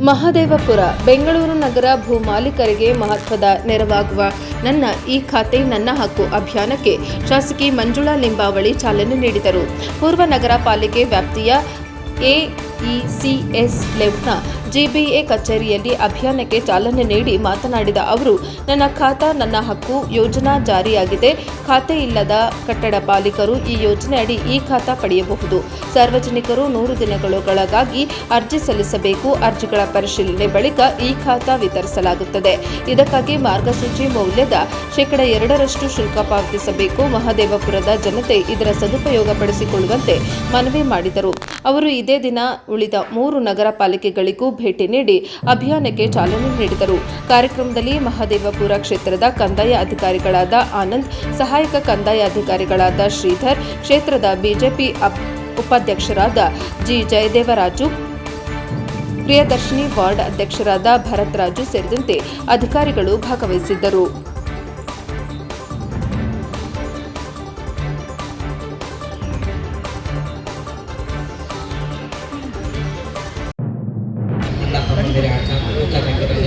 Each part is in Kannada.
ಮಹದೇವಪುರ ಬೆಂಗಳೂರು ನಗರ ಭೂ ಮಾಲೀಕರಿಗೆ ಮಹತ್ವದ ನೆರವಾಗುವ ನನ್ನ ಈ ಖಾತೆ ನನ್ನ ಹಕ್ಕು ಅಭಿಯಾನಕ್ಕೆ ಶಾಸಕಿ ಮಂಜುಳಾ ಲಿಂಬಾವಳಿ ಚಾಲನೆ ನೀಡಿದರು. ಪೂರ್ವ ನಗರ ಪಾಲಿಕೆ ವ್ಯಾಪ್ತಿಯ AECS ಲೇಔಟ್ನ GBA ಕಚೇರಿಯಲ್ಲಿ ಅಭಿಯಾನಕ್ಕೆ ಚಾಲನೆ ನೀಡಿ ಮಾತನಾಡಿದ ಅವರು, ನನ್ನ ಖಾತಾ ನನ್ನ ಹಕ್ಕು ಯೋಜನಾ ಜಾರಿಯಾಗಿದೆ. ಖಾತೆ ಇಲ್ಲದ ಕಟ್ಟಡ ಮಾಲೀಕರು ಈ ಯೋಜನೆಯಡಿ ಈ ಖಾತಾ ಪಡೆಯಬಹುದು. ಸಾರ್ವಜನಿಕರು 100 ದಿನಗಳೊಳಗಾಗಿ ಅರ್ಜಿ ಸಲ್ಲಿಸಬೇಕು. ಅರ್ಜಿಗಳ ಪರಿಶೀಲನೆ ಬಳಿಕ ಈ ಖಾತಾ ವಿತರಿಸಲಾಗುತ್ತದೆ. ಇದಕ್ಕಾಗಿ ಮಾರ್ಗಸೂಚಿ ಮೌಲ್ಯದ 2% ಶುಲ್ಕ ಪಾವತಿಸಬೇಕು. ಮಹದೇವಪುರದ ಜನತೆ ಇದರ ಸದುಪಯೋಗ ಪಡಿಸಿಕೊಳ್ಳುವಂತೆ ಮನವಿ ಮಾಡಿದರು. ಅವರು ಇದೇ ದಿನ ಉಳಿದ 3 ನಗರ ಪಾಲಿಕೆಗಳಿಗೂ ಭೇಟಿ ನೀಡಿ ಅಭಿಯಾನಕ್ಕೆ ಚಾಲನೆ ನೀಡಿದರು. ಕಾರ್ಯಕ್ರಮದಲ್ಲಿ ಮಹದೇವಪುರ ಕ್ಷೇತ್ರದ ಕಂದಾಯ ಅಧಿಕಾರಿಗಳಾದ ಆನಂದ್, ಸಹಾಯಕ ಕಂದಾಯ ಅಧಿಕಾರಿಗಳಾದ ಶ್ರೀಧರ್, ಕ್ಷೇತ್ರದ ಬಿಜೆಪಿ ಉಪಾಧ್ಯಕ್ಷರಾದ ಜಿ ಜಯದೇವರಾಜು, ಪ್ರಿಯದರ್ಶಿನಿ ವಾರ್ಡ್ ಅಧ್ಯಕ್ಷರಾದ ಭರತ್ ರಾಜು ಸೇರಿದಂತೆ ಅಧಿಕಾರಿಗಳು ಭಾಗವಹಿಸಿದ್ದರು.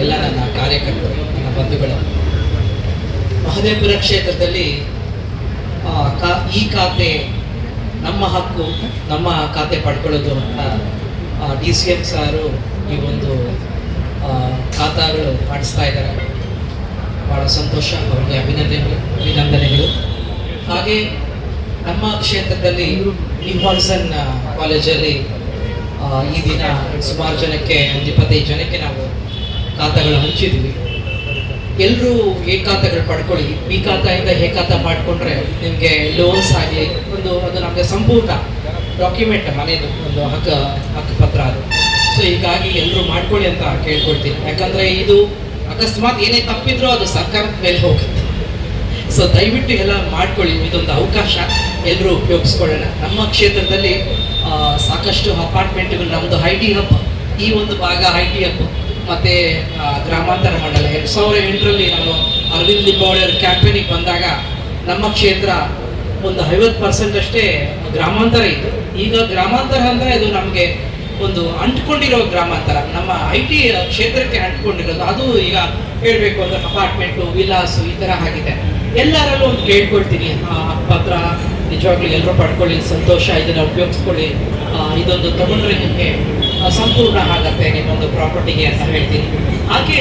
ಎಲ್ಲ ನನ್ನ ಕಾರ್ಯಕರ್ತರು, ನನ್ನ ಬಂಧುಗಳು, ಮಹದೇವಪುರ ಕ್ಷೇತ್ರದಲ್ಲಿ ಈ ಖಾತೆ ನಮ್ಮ ಹಕ್ಕು, ನಮ್ಮ ಖಾತೆ ಪಡ್ಕೊಳ್ಳೋದು ಅಂತ DCM ಸಾರು ಈ ಒಂದು ಖಾತಾಗಳು ಮಾಡಿಸ್ತಾ ಇದ್ದಾರೆ. ಭಾಳ ಸಂತೋಷ, ಅವರಿಗೆ ಅಭಿನಂದನೆಗಳು. ಹಾಗೆ ನಮ್ಮ ಕ್ಷೇತ್ರದಲ್ಲಿ ನಿವಾಲ್ಸನ್ ಕಾಲೇಜಲ್ಲಿ ಈ ದಿನ ಸುಮಾರು ಜನಕ್ಕೆ, 25 ಜನಕ್ಕೆ ನಾವು ಖಾತಾಗಳು ಹಂಚಿದ್ವಿ. ಎಲ್ಲರೂ ಎ ಖಾತೆಗಳು ಪಡ್ಕೊಳ್ಳಿ. ಬಿ ಖಾತೆಯಿಂದ ಎ ಖಾತೆ ಮಾಡಿಕೊಂಡ್ರೆ ನಿಮಗೆ ಲೋನ್ಸ್ ಆಗಲಿ ಅದು ನಮಗೆ ಸಂಪೂರ್ಣ ಡಾಕ್ಯುಮೆಂಟ್, ಮನೆಯದು ಒಂದು ಹಕ್ಕು ಪತ್ರ ಅದು. ಸೊ ಹೀಗಾಗಿ ಎಲ್ಲರೂ ಮಾಡ್ಕೊಳ್ಳಿ ಅಂತ ಕೇಳ್ಕೊಳ್ತೀನಿ. ಯಾಕಂದರೆ ಇದು ಅಕಸ್ಮಾತ್ ಏನೇ ತಪ್ಪಿದ್ರೂ ಅದು ಸರ್ಕಾರದ ಮೇಲೆ ಹೋಗುತ್ತೆ. ಸೊ ದಯವಿಟ್ಟು ಎಲ್ಲ ಮಾಡ್ಕೊಳ್ಳಿ. ಇದೊಂದು ಅವಕಾಶ, ಎಲ್ಲರೂ ಉಪಯೋಗಿಸ್ಕೊಳ್ಳೋಣ. ನಮ್ಮ ಕ್ಷೇತ್ರದಲ್ಲಿ ಸಾಕಷ್ಟು ಅಪಾರ್ಟ್ಮೆಂಟ್ಗಳು, ನಮ್ಮದು IT ಹಬ್, ಈ ಒಂದು ಭಾಗ IT ಹಬ್ ಮತ್ತು ಗ್ರಾಮಾಂತರ ಮಂಡಲ 2008ರಲ್ಲಿ ನಾನು ಅರವಿಂದ್ ಲಿಂಬಾವಳಿ ಅವ್ರ ಕ್ಯಾಂಪೇನಿಗೆ ಬಂದಾಗ ನಮ್ಮ ಕ್ಷೇತ್ರ ಒಂದು 50% ಅಷ್ಟೇ ಗ್ರಾಮಾಂತರ ಇತ್ತು. ಈಗ ಗ್ರಾಮಾಂತರ ಅಂದರೆ ಅದು ನಮಗೆ ಒಂದು ಅಂಟ್ಕೊಂಡಿರೋ ಗ್ರಾಮಾಂತರ, ನಮ್ಮ IT ಕ್ಷೇತ್ರಕ್ಕೆ ಅಂಟ್ಕೊಂಡಿರೋದು. ಅದು ಈಗ ಹೇಳಬೇಕು ಅಂದರೆ ಅಪಾರ್ಟ್ಮೆಂಟು, ವಿಲಾಸು ಈ ಥರ ಆಗಿದೆ. ಎಲ್ಲರಲ್ಲೂ ಒಂದು ಕೇಳ್ಕೊಳ್ತೀನಿ, ಪತ್ರ ನಿಜವಾಗ್ಲೂ ಎಲ್ಲರೂ ಪಡ್ಕೊಳ್ಳಿ. ಸಂತೋಷ, ಇದನ್ನು ಉಪಯೋಗಿಸ್ಕೊಳ್ಳಿ. ಇದೊಂದು ತಗೊಂಡ್ರೆ ನಿಮಗೆ ಸಂಪೂರ್ಣ ಆಗತ್ತೆ ನಿಮ್ಮೊಂದು ಪ್ರಾಪರ್ಟಿಗೆ ಅಂತ ಹೇಳ್ತೀನಿ. ಹಾಗೆ